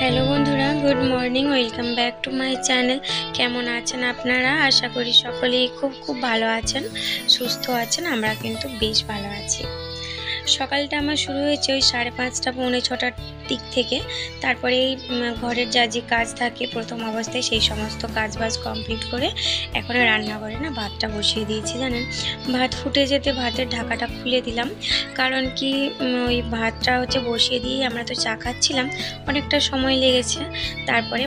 Hello বন্ধুরা, good morning. Welcome back to my channel. কেমন আছেন আপনারা? আশা করি সকলেই খুব ভালো আছেন, সুস্থ আছেন। আমরা কিন্তু বেশ ভালো আছি। সকালটা আমার শুরু হয়েছে ওই 5:30 পৌনে 6টার দিক থেকে। তারপরে এই ঘরের যা যে কাজ থাকে প্রথম অবস্থায় সেই সমস্ত কাজবাজ কমপ্লিট করে এখন রান্নাঘরে ভাতটা বসিয়ে দিয়েছি। জানেন, ভাত ফুটে যেতে ভাতের ঢাকাটা খুলে দিলাম। কারণ কি, ওই ভাতটা বসিয়ে দিয়ে আমরা তো চা খাচ্ছিলাম, অনেকটা সময় লেগেছে। তারপরে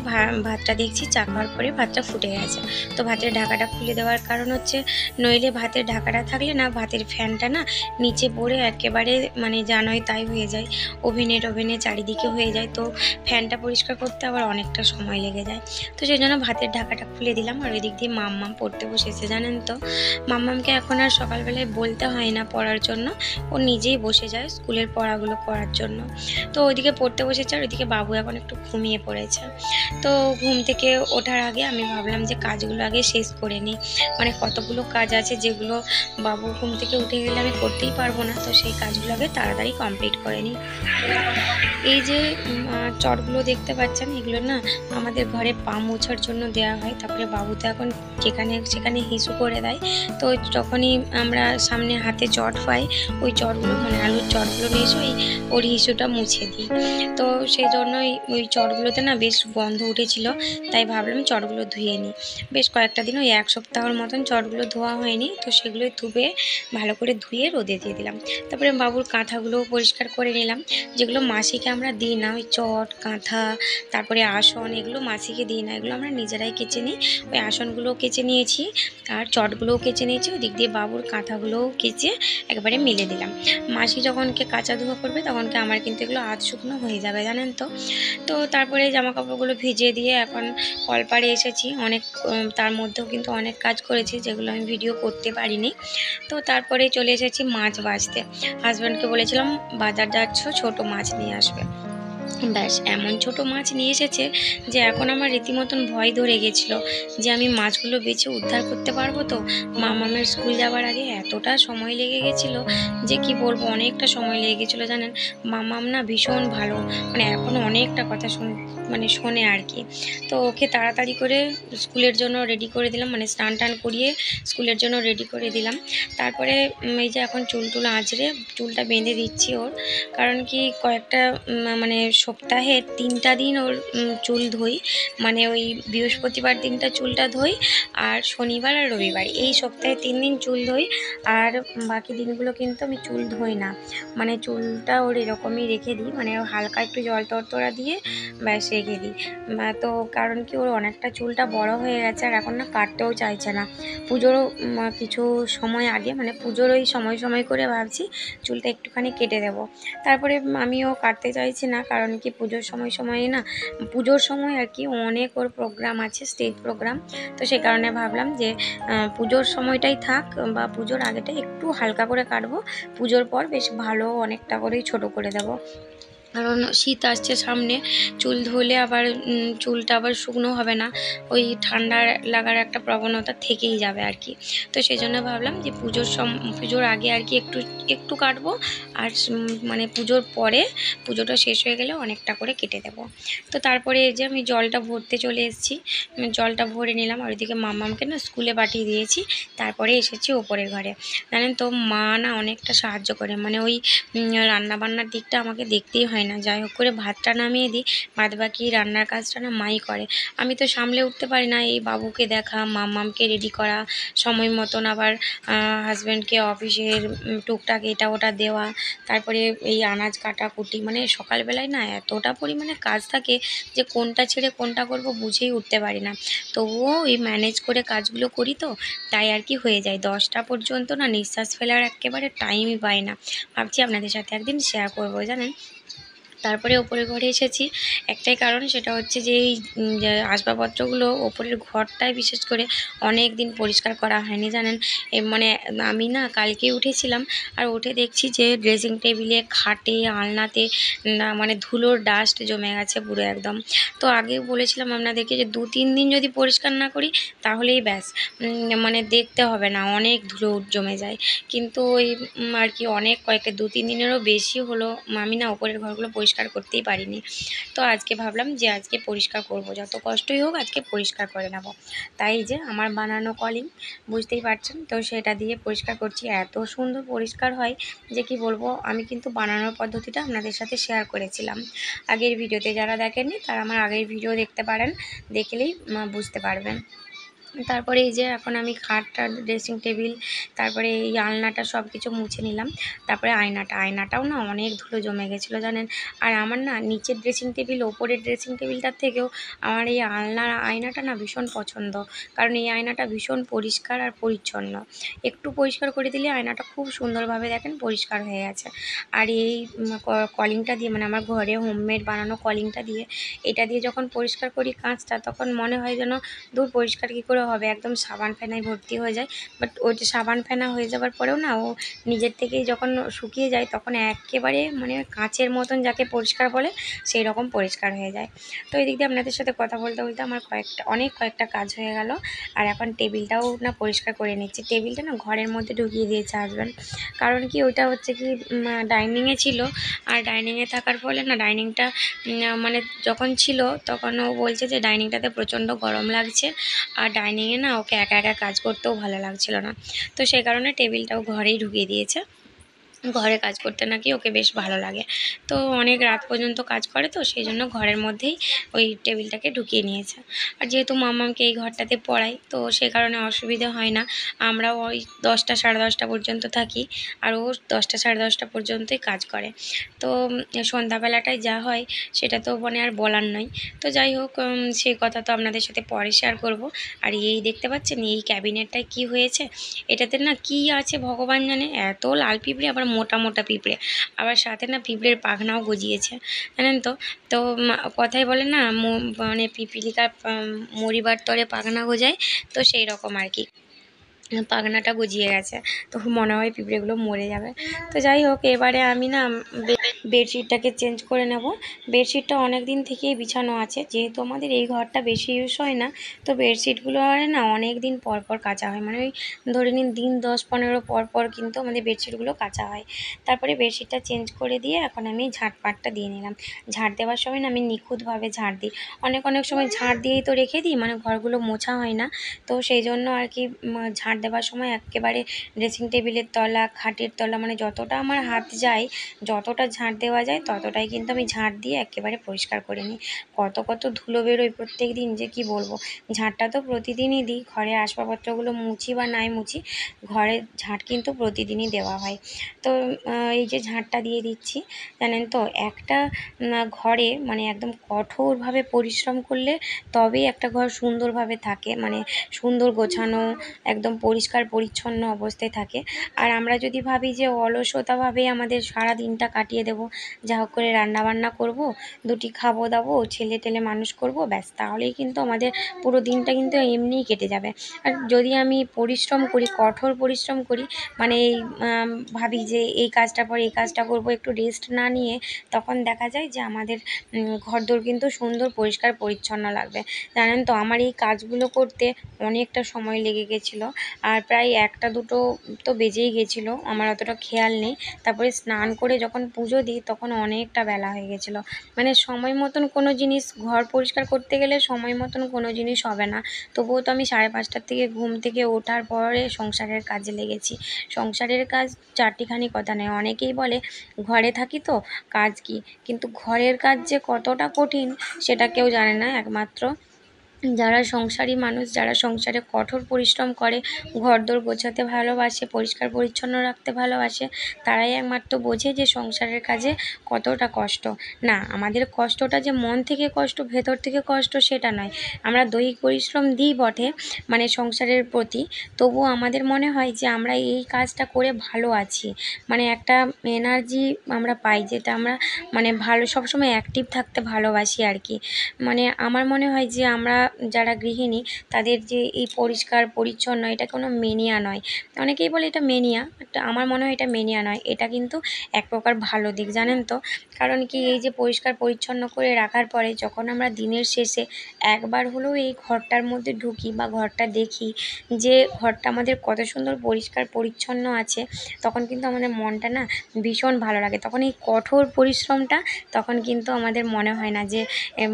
ভাতটা দেখছি চা খাওয়ার পরে ভাতটা ফুটে গেছে। তো ভাতের ঢাকাটা খুলে দেওয়ার কারণ হচ্ছে, নইলে ভাতের ঢাকাটা থাকলে ভাতের ফ্যানটা নিচে পড়ে একেবারে জানোই তাই হয়ে যায়, ওভেনে চারিদিকে হয়ে যায়। তো ফ্যানটা পরিষ্কার করতে আবার অনেকটা সময় লেগে যায়। তো সেই জন্য ভাতের ঢাকাটা খুলে দিলাম। আর ওই দিক দিয়ে মাম্মাম পড়তে বসেছে। জানেন তো, মাম্মামকে এখন আর সকালবেলায় বলতে হয় না পড়ার জন্য, ও নিজেই বসে যায় স্কুলের পড়াগুলো করার জন্য। তো ওইদিকে পড়তে বসেছে, আর ওইদিকে বাবু এখন একটু ঘুমিয়ে পড়েছে। তো ঘুম থেকে ওঠার আগে আমি ভাবলাম যে কাজগুলো আগে শেষ করে নিই। কতগুলো কাজ আছে যেগুলো বাবু ঘুম থেকে উঠে গেলে আমি করতেই পারবো না। তো সেই কাজগুলো আগে তাড়াতাড়ি কমপ্লিট করে নিই। এই যে চটগুলো দেখতে পাচ্ছেন, এগুলো আমাদের ঘরে পা মোছার জন্য দেওয়া হয়। তারপরে বাবু তো এখন যেখানে সেখানে হিসু করে দেয়। তো যখনই আমরা সামনে হাতে চট পাই, ওই চটগুলো আলুর চটগুলো নিয়ে এসে ওর হিসুটা মুছে দিই। তো সেই জন্যই ওই চটগুলোতে বেশ গন্ধ উঠেছিল, তাই ভাবলাম চটগুলো ধুয়ে নিই। বেশ কয়েকটা দিন, ওই 1 সপ্তাহর মতন চটগুলো ধোয়া হয়নি। তো সেগুলোই ভালো করে ধুয়ে রোদে দিয়ে দিলাম। তারপরে বাবুর কাঁথাগুলোও পরিষ্কার করে নিলাম, যেগুলো মাসিকে আমরা দিই না। ওই চট, কাঁথা, তারপরে আসন, এগুলো মাসিকে দিই না, এগুলো আমরা নিজেরাই কেচে নিই। ওই আসনগুলোও কেচে নিয়েছি, আর চটগুলোও কেচে নিয়েছি। ওই দিক দিয়ে বাবুর কাঁথাগুলোও কেচে একবারে মিলে দিলাম। মাসি যখনকে কাঁচা ধোয়া করবে তখনকে আমার কিন্তু এগুলো আধ শুকনো হয়ে যাবে, জানেন তো। তো তারপরে জামা কাপড়গুলো ভিজিয়ে দিয়ে এখন কলপাড়ে এসেছি। তার মধ্যেও কিন্তু অনেক কাজ করেছি, যেগুলো আমি ভিডিও করতে পারিনি। তো তারপরে চলে এসেছি মাছ বাছতে। হাজব্যান্ডকে বলেছিলাম বাজার যাচ্ছ, ছোট মাছ নিয়ে আসবে। ব্যাস এমন ছোট মাছ নিয়ে এসেছে যে এখন আমার রীতিমতন ভয় ধরে গেছিলো যে আমি মাছগুলো বেছে উদ্ধার করতে পারবো তো। মামামের স্কুল যাওয়ার আগে এতটা সময় লেগে গেছিলো যে কি বলবো, অনেকটা সময় লেগে গেছিলো। জানেন, মামাম ভীষণ ভালো, এখনও অনেকটা কথা শোনে আর কি। তো ওকে তাড়াতাড়ি করে স্কুলের জন্য রেডি করে দিলাম, স্নান টান করিয়ে স্কুলের জন্য রেডি করে দিলাম। তারপরে এই যে এখন চুল আঁচড়ে চুলটা বেঁধে দিচ্ছি ওর। কারণ কি, কয়েকটা সপ্তাহে 3টা দিন ওর চুল ধুই। ওই বৃহস্পতিবার দিনটা চুলটা ধুই, আর শনিবার আর রবিবার, এই সপ্তাহে 3 দিন চুল ধুই। আর বাকি দিনগুলো কিন্তু আমি চুল ধুই না। চুলটা ওর এরকমই রেখে দিই, হালকা একটু জল টরটরা দিয়ে ব্যাস রেখে দিই। তো কারণ কি, ওর অনেকটা চুলটা বড় হয়ে গেছে, আর এখন কাটতেও চাইছে না। পুজোরও কিছু সময় আগে, পুজোর ওই সময় করে ভাবছি চুলটা একটুখানি কেটে দেবো। তারপরে আমিও কাটতে চাইছি না, কারণ কি পুজোর সময় আর কি অনেক ওর প্রোগ্রাম আছে, স্টেজ প্রোগ্রাম। তো সে কারণে ভাবলাম যে পুজোর সময়টাই থাক, বা পুজোর আগেটা একটু হালকা করে কাটবো, পুজোর পর বেশ ভালো অনেকটা করেই ছোট করে দেবো। কারণ শীত আসছে সামনে, চুল ধুলে আবার চুলটা আবার শুকনো হবে না, ওই ঠান্ডা লাগার একটা প্রবণতা থেকেই যাবে আর কি। তো সেই জন্য ভাবলাম যে পুজোর আগে আর কি একটু কাটবো, আর পুজোর পরে, পুজোটা শেষ হয়ে গেলে অনেকটা করে কেটে দেবো। তো তারপরে এই যে আমি জলটা ভরতে চলে এসেছি, জলটা ভরে নিলাম। আর ওইদিকে মামামকে স্কুলে পাঠিয়ে দিয়েছি। তারপরে এসেছি ওপরের ঘরে। জানেন তো, মা অনেকটা সাহায্য করে, ওই রান্নাবান্নার দিকটা আমাকে দেখতেই হয় না। যাই হোক করে ভাতটা নামিয়ে দিই, বাদ বাকি রান্নার কাজটা মাই করে। আমি তো সামলে উঠতে পারি না, এই বাবুকে দেখা, মামামকে রেডি করা, সময় মতন আবার হাজব্যান্ডকে অফিসের টুকটাক এটা ওটা দেওয়া, তারপরে এই আনাজ কাটাকুটি, সকালবেলায় এতটা পরিমাণে কাজ থাকে যে কোনটা ছেড়ে কোনটা করব বুঝেই উঠতে পারি না। তবুও এই ম্যানেজ করে কাজগুলো করি, তো তাই আর কি হয়ে যায় 10টা পর্যন্ত, নিঃশ্বাস ফেলার একেবারে টাইমই পাই না। ভাবছি আপনাদের সাথে একদিন শেয়ার করবো, জানেন। তারপরে ওপরের ঘরে এসেছি একটাই কারণ, সেটা হচ্ছে যে এই আসবাবপত্রগুলো ওপরের ঘরটায় বিশেষ করে অনেক দিন পরিষ্কার করা হয়নি, জানেন। আমি কালকে উঠেছিলাম, আর উঠে দেখছি যে ড্রেসিং টেবিলে, খাটে, আলনাতে ধুলোর ডাস্ট জমে গেছে পুরো একদম। তো আগেও বলেছিলাম আপনাদেরকে যে 2-3 দিন যদি পরিষ্কার না করি তাহলেই ব্যাস দেখতে হবে না, অনেক ধুলো জমে যায়। কিন্তু ওই আর কি কয়েকটা 2-3 দিনেরও বেশি হলো আমি ওপরের ঘরগুলো পরিষ্কার করতেই পারিনি। তো আজকে ভাবলাম যে আজকে পরিষ্কার করব, যত কষ্টই হোক আজকে পরিষ্কার করে নেব। তাই যে আমার বানানো কলিং, বুঝতেই পারছেন, তো সেটা দিয়ে পরিষ্কার করছি। এত সুন্দর পরিষ্কার হয় যে কি বলবো। আমি কিন্তু বানানোর পদ্ধতিটা আপনাদের সাথে শেয়ার করেছিলাম আগের ভিডিওতে। যারা দেখেননি তারা আমার আগের ভিডিও দেখতে পারেন, দেখলেই বুঝতে পারবেন। তারপরে এই যে এখন আমি খাটটা, ড্রেসিং টেবিল, তারপরে এই আলনাটা সব কিছু মুছে নিলাম। তারপরে আয়নাটাও না অনেক ধুলো জমে গেছিলো জানেন। আর আমার না নিচের ড্রেসিং টেবিল, ওপরের ড্রেসিং টেবিলটার থেকেও আমার এই আলনার আয়নাটা না ভীষণ পছন্দ। কারণ এই আয়নাটা ভীষণ পরিষ্কার আর পরিচ্ছন্ন। একটু পরিষ্কার করে দিলে আয়নাটা খুব সুন্দরভাবে দেখেন পরিষ্কার হয়ে গেছে। আর এই কলিংটা দিয়ে, মানে আমার ঘরে হোমমেড বানানো কলিংটা দিয়ে, এটা দিয়ে যখন পরিষ্কার করি কাঁচটা, তখন মনে হয় যেন দূর পরিষ্কার কী করে হবে, একদম সাবান ফেনায় ভর্তি হয়ে যায়। বাট ওইটা সাবান ফেনা হয়ে যাওয়ার পরেও না, ও নিজের থেকেই যখন শুকিয়ে যায় তখন একেবারে মানে কাঁচের মতন যাকে পরিষ্কার বলে সেই রকম পরিষ্কার হয়ে যায়। তো এই দিক দিয়ে আপনাদের সাথে কথা বলতে বলতে আমার অনেক কয়েকটা কাজ হয়ে গেল। আর এখন টেবিলটাও না পরিষ্কার করে নিচ্ছি। টেবিলটা না ঘরের মধ্যে ঢুকিয়ে দিয়েছে হাজব্যান্ড। কারণ কি, ওইটা হচ্ছে কি ডাইনিংয়ে ছিল। আর ডাইনিংয়ে থাকার ফলে না, ডাইনিংটা মানে যখন ছিল তখন ও বলছে যে ডাইনিংটাতে প্রচণ্ড গরম লাগছে, আর ডাইনিংয়ে না ওকে একা একা কাজ করতেও ভালো লাগছিল না। তো সেই কারণে টেবিলটাও ঘরেই ঢুকিয়ে দিয়েছে। ঘরে কাজ করতে নাকি ওকে বেশ ভালো লাগে। তো অনেক রাত পর্যন্ত কাজ করে, তো সেই জন্য ঘরের মধ্যেই ওই টেবিলটাকে ঢুকিয়ে নিয়েছে। আর যেহেতু মাম্মামকে এই ঘরটাতে পড়াই, তো সে কারণে অসুবিধা হয় না। আমরাও ওই 10টা সাড়ে 10টা পর্যন্ত থাকি, আর ও 10টা সাড়ে 10টা পর্যন্তই কাজ করে। তো সন্ধ্যাবেলাটায় যা হয় সেটা তো মানে আর বলার নয়। তো যাই হোক, সেই কথা তো আপনাদের সাথে পরে শেয়ার করব। আর এই দেখতে পাচ্ছেন এই ক্যাবিনেটটায় কি হয়েছে, এটাতে না কি আছে ভগবান জানে। এত লাল পিঁপড়ে, আবার মোটা মোটা পিঁপড়ে, আবার সাথে না পিঁপড়ের পাখনাও গজিয়েছে, জানেন তো। তো কথাই বলে না, মানে পিপিলিকার মরিবার তরে পাখনা গজায়, তো সেই রকম আর কি পাখনাটা গজিয়ে গেছে। তো মনে হয় পিঁপড়েগুলো মরে যাবে। তো যাই হোক, এবারে আমি না বেডশিটটাকে চেঞ্জ করে নেব। বেডশিটটা অনেক দিন থেকেই বিছানো আছে, যেহেতু আমাদের এই ঘরটা বেশি ইউজ হয় না, তো বেডশিটগুলো না অনেক দিন পর পর কাচা হয়। মানে ওই ধরে নিন দিন 10-15 পর পর কিন্তু আমাদের বেডশিটগুলো কাচা হয়। তারপরে বেডশিটটা চেঞ্জ করে দিয়ে এখন আমি ঝাঁটপাটটা দিয়ে নিলাম। ঝাঁট দেওয়ার সময় না আমি নিখুঁতভাবে ঝাঁট দিই। অনেক সময় ঝাঁট দিয়েই তো রেখে দিই, মানে ঘরগুলো মোছা হয় না। তো সেই জন্য আর কি ঝাঁট দেওয়ার সময় একেবারে ড্রেসিং টেবিলের তলা, খাটের তলা, মানে যতটা আমার হাত যায়, যতটা ঝাঁট দেওয়া যায় ততটাই কিন্তু আমি ঝাঁট দিয়ে একেবারে পরিষ্কার করে নিই। কত ধুলো বেরোয় প্রত্যেক দিন যে কি বলবো। ঝাঁটটা তো প্রতিদিনই দিই, ঘরের আসবাবপত্রগুলো মুছি বা নাই মুছি, ঘরের ঝাঁট কিন্তু প্রতিদিনই দেওয়া হয়। তো এই যে ঝাঁটটা দিয়ে দিচ্ছি, জানেন তো একটা ঘরে মানে একদম কঠোরভাবে পরিশ্রম করলে তবেই একটা ঘর সুন্দরভাবে থাকে, মানে সুন্দর গোছানো, একদম পরিষ্কার পরিচ্ছন্ন অবস্থায় থাকে। আর আমরা যদি ভাবি যে অলসতাভাবে আমাদের সারা দিনটা কাটিয়ে দেবো, যা হোক করে রান্নাবান্না করব, দুটি খাবো দাবো, ছেলে টেলে মানুষ করব, ব্যাস, তাহলেই কিন্তু আমাদের পুরো দিনটা কিন্তু এমনিই কেটে যাবে। আর যদি আমি পরিশ্রম করি, কঠোর পরিশ্রম করি, মানে এই ভাবি যে এই কাজটার পর এই কাজটা করব, একটু রেস্ট না নিয়ে, তখন দেখা যায় যে আমাদের ঘরদোর কিন্তু সুন্দর পরিষ্কার পরিচ্ছন্ন লাগবে। জানেন তো, আমার এই কাজগুলো করতে অনেকটা সময় লেগে গেছিলো, আর প্রায় 1টা-2টো তো বেজেই গেছিলো, আমার অতটা খেয়াল নেই। তারপরে স্নান করে যখন পুজো দিই তখন অনেকটা বেলা হয়ে গেছিলো। মানে সময় মতন কোনো জিনিস, ঘর পরিষ্কার করতে গেলে সময় মতন কোনো জিনিস হবে না। তবুও তো আমি 5:30টার থেকে ঘুম থেকে ওঠার পরে সংসারের কাজে লেগেছি। সংসারের কাজ চারটিখানি কথা নয়। অনেকেই বলে ঘরে থাকি তো কাজ কি, কিন্তু ঘরের কাজ যে কতটা কঠিন সেটা কেউ জানে না, একমাত্র যারা সংসারী মানুষ, যারা সংসারে কঠোর পরিশ্রম করে, ঘরদোর গোছাতে ভালোবাসে, পরিষ্কার পরিচ্ছন্ন রাখতে ভালোবাসে, তারাই একমাত্র বোঝে যে সংসারের কাজে কতটা কষ্ট। না, আমাদের কষ্টটা যে মন থেকে কষ্ট, ভেতর থেকে কষ্ট সেটা নয়। আমরা দৈহিক পরিশ্রম দিই বটে, মানে সংসারের প্রতি, তবুও আমাদের মনে হয় যে আমরা এই কাজটা করে ভালো আছি, মানে একটা এনার্জি আমরা পাই, যেটা আমরা মানে ভালো সবসময় অ্যাক্টিভ থাকতে ভালোবাসি আর কি। মানে আমার মনে হয় যে আমরা যারা গৃহিণী তাদের যে এই পরিষ্কার পরিচ্ছন্ন এটা কোনো মেনিয়া নয়। অনেকেই বলে এটা মেনিয়া, আমার মনে হয় এটা মেনিয়া নয়, এটা কিন্তু এক প্রকার ভালো দিক, জানেন তো। কারণ কি, এই যে পরিষ্কার পরিচ্ছন্ন করে রাখার পরে যখন আমরা দিনের শেষে একবার হলেও এই ঘরটার মধ্যে ঢুকি বা ঘরটা দেখি যে ঘরটা আমাদের কত সুন্দর পরিষ্কার পরিচ্ছন্ন আছে, তখন কিন্তু আমাদের মনটা না ভীষণ ভালো লাগে। তখন এই কঠোর পরিশ্রমটা তখন কিন্তু আমাদের মনে হয় না যে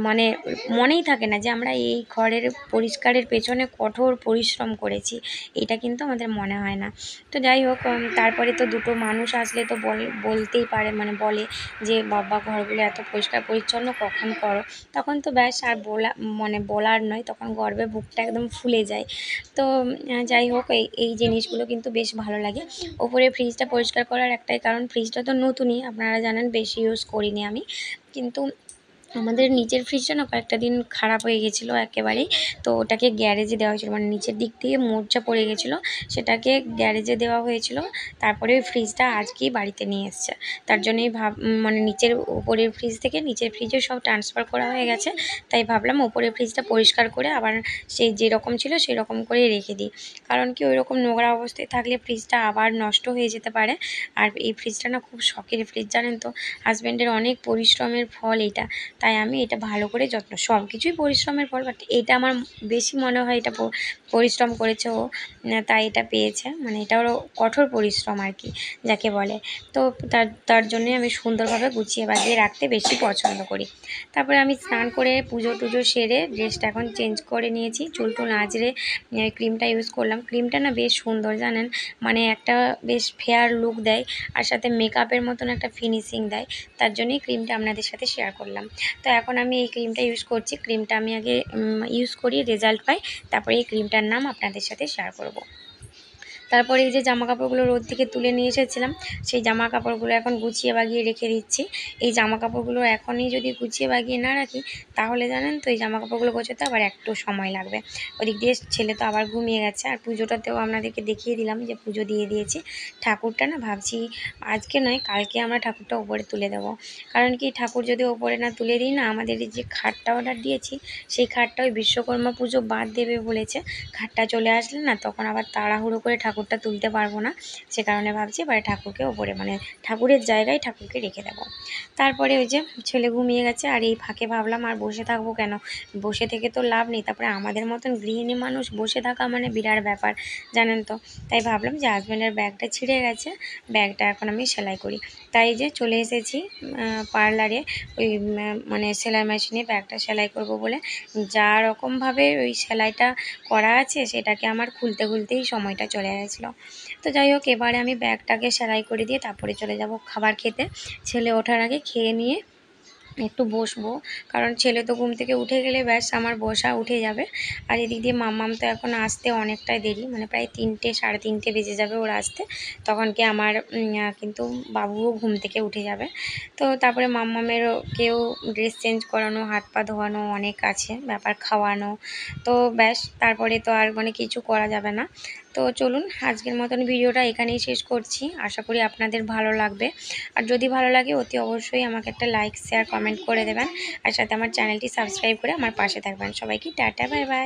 মানে মনেই থাকে না যে আমরা এই ঘরের পরিষ্কারের পেছনে কঠোর পরিশ্রম করেছি, এটা কিন্তু আমাদের মনে হয় না। তো যাই হোক, তারপরে তো দুটো মানুষ আসলে তো বলতেই পারে, মানে বলে যে বাবা ঘরগুলো এত পরিষ্কার পরিচ্ছন্ন কখন করো, তখন তো ব্যাস আর বলার নয়, তখন গর্বে বুকটা একদম ফুলে যায়। তো যাই হোক, এই জিনিসগুলো কিন্তু বেশ ভালো লাগে। ওপরে ফ্রিজটা পরিষ্কার করার একটাই কারণ, ফ্রিজটা তো নতুনই, আপনারা জানেন, বেশি ইউজ করিনি আমি। কিন্তু আমাদের নিচের ফ্রিজটা না কয়েকটা দিন খারাপ হয়ে গেছিলো একেবারেই, তো ওটাকে গ্যারেজে দেওয়া হয়েছিলো, মানে নিচের দিক থেকে মোর্চা পড়ে গেছিলো, সেটাকে গ্যারেজে দেওয়া হয়েছিল। তারপরে ওই ফ্রিজটা আজকেই বাড়িতে নিয়ে এসছে, তার জন্যই মানে নিচের ওপরের ফ্রিজ থেকে নিচের ফ্রিজে সব ট্রান্সফার করা হয়ে গেছে। তাই ভাবলাম ওপরের ফ্রিজটা পরিষ্কার করে আবার সেই যেরকম ছিল সেই রকম করেই রেখে দিই। কারণ কি, ওই রকম নোংরা অবস্থায় থাকলে ফ্রিজটা আবার নষ্ট হয়ে যেতে পারে। আর এই ফ্রিজটা না খুব শখের ফ্রিজ, জানেন তো, হাজব্যান্ডের অনেক পরিশ্রমের ফল এটা। তাই আমি এটা ভালো করে যত্ন, সব কিছুই পরিশ্রমের ফল, বাট এটা আমার বেশি মনে হয় এটা পরিশ্রম করেছে ও, তাই এটা পেয়েছে, মানে এটা ওর কঠোর পরিশ্রম আর কি যাকে বলে। তো তার জন্যই আমি সুন্দরভাবে গুছিয়ে বাগিয়ে রাখতে বেশি পছন্দ করি। তারপরে আমি স্নান করে পুজো টুজো সেরে ড্রেসটা এখন চেঞ্জ করে নিয়েছি, চুল টুল আঁচড়ে ক্রিমটা ইউজ করলাম। ক্রিমটা না বেশ সুন্দর, জানেন, মানে একটা বেশ ফেয়ার লুক দেয়, আর সাথে মেকআপের মতন একটা ফিনিশিং দেয়। তার জন্যই ক্রিমটা আপনাদের সাথে শেয়ার করলাম। তো এখন আমি এই ক্রিমটা ইউজ করছি। ক্রিমটা আমি আগে ইউজ করি, রেজাল্ট পাই, তারপরে এই ক্রিমটার নাম আপনাদের সাথে শেয়ার করব। তারপরে এই যে জামা কাপড়গুলো রোদ থেকে তুলে নিয়ে এসেছিলাম, সেই জামা কাপড়গুলো এখন গুছিয়ে বাগিয়ে রেখে দিচ্ছি। এই জামা কাপড়গুলো এখনই যদি গুছিয়ে বাগিয়ে না রাখি, তাহলে জানেন তো এই জামা কাপড়গুলো গোছাতে আবার একটু সময় লাগবে। ওদিক দিয়ে ছেলে তো আবার ঘুমিয়ে গেছে। আর পুজোটাতেও আপনাদেরকে দেখিয়ে দিলাম যে পুজো দিয়ে দিয়েছি। ঠাকুরটা না ভাবছি আজকে নয় কালকে আমরা ঠাকুরটা ওপরে তুলে দেবো। কারণ কি, ঠাকুর যদি ওপরে না তুলে দিই না, আমাদের এই যে খাটটা অর্ডার দিয়েছি, সেই খাটটা ওই বিশ্বকর্মা পুজো বাদ দেবে বলেছে। খাটটা চলে আসলে না তখন আবার তাড়াহুড়ো করে ঠাকুরটা তুলতে পারবো না, সে কারণে ভাবছি এবারে ঠাকুরকে ওপরে, মানে ঠাকুরের জায়গায় ঠাকুরকে রেখে দেবো। তারপরে ওই যে ছেলে ঘুমিয়ে গেছে, আর এই ফাঁকে ভাবলাম আর বসে থাকবো কেন, বসে থেকে তো লাভ নেই। তারপরে আমাদের মতন গৃহিণী মানুষ বসে থাকা মানে বিরাট ব্যাপার, জানেন তো। তাই ভাবলাম যে হাজব্যান্ডের ব্যাগটা ছিঁড়ে গেছে, ব্যাগটা এখন আমি সেলাই করি। তাই যে চলে এসেছি পার্লারে, ওই মানে সেলাই মেশিনে ব্যাগটা সেলাই করব বলে। যা রকমভাবে ওই সেলাইটা করা আছে সেটাকে আমার খুলতে খুলতেই সময়টা চলে গেছিলো। তো যাই হোক, এবারে আমি ব্যাগটাকে সেলাই করে দিয়ে তারপরে চলে যাব খাবার খেতে। ছেলে ওঠার আগে খেয়ে নিয়ে একটু বসবো, কারণ ছেলে তো ঘুম থেকে উঠে গেলে ব্যাস আমার বসা উঠে যাবে। আর এদিক দিয়ে মাম্মাম তো এখন আসতে অনেকটাই দেরি, মানে প্রায় 3টে সাড়ে 3টে বেজে যাবে ওর আসতে, তখন কি আমার কিন্তু বাবুও ঘুম থেকে উঠে যাবে। তো তারপরে মাম্মামেরকেও ড্রেস চেঞ্জ করানো, হাত পা ধোয়ানো অনেক আছে ব্যাপার, খাওয়ানো, তো ব্যাস তারপরে তো আর মানে কিছু করা যাবে না। তো চলুন, আজকের মতন ভিডিওটা এখানেই শেষ করছি। আশা করি আপনাদের ভালো লাগবে, আর যদি ভালো লাগে অতি অবশ্যই আমাকে একটা লাইক শেয়ার কমেন্ট করে দেবেন, আর সাথে আমার চ্যানেলটি সাবস্ক্রাইব করে আমার পাশে থাকবেন। সবাইকে টাটা, বাই বাই।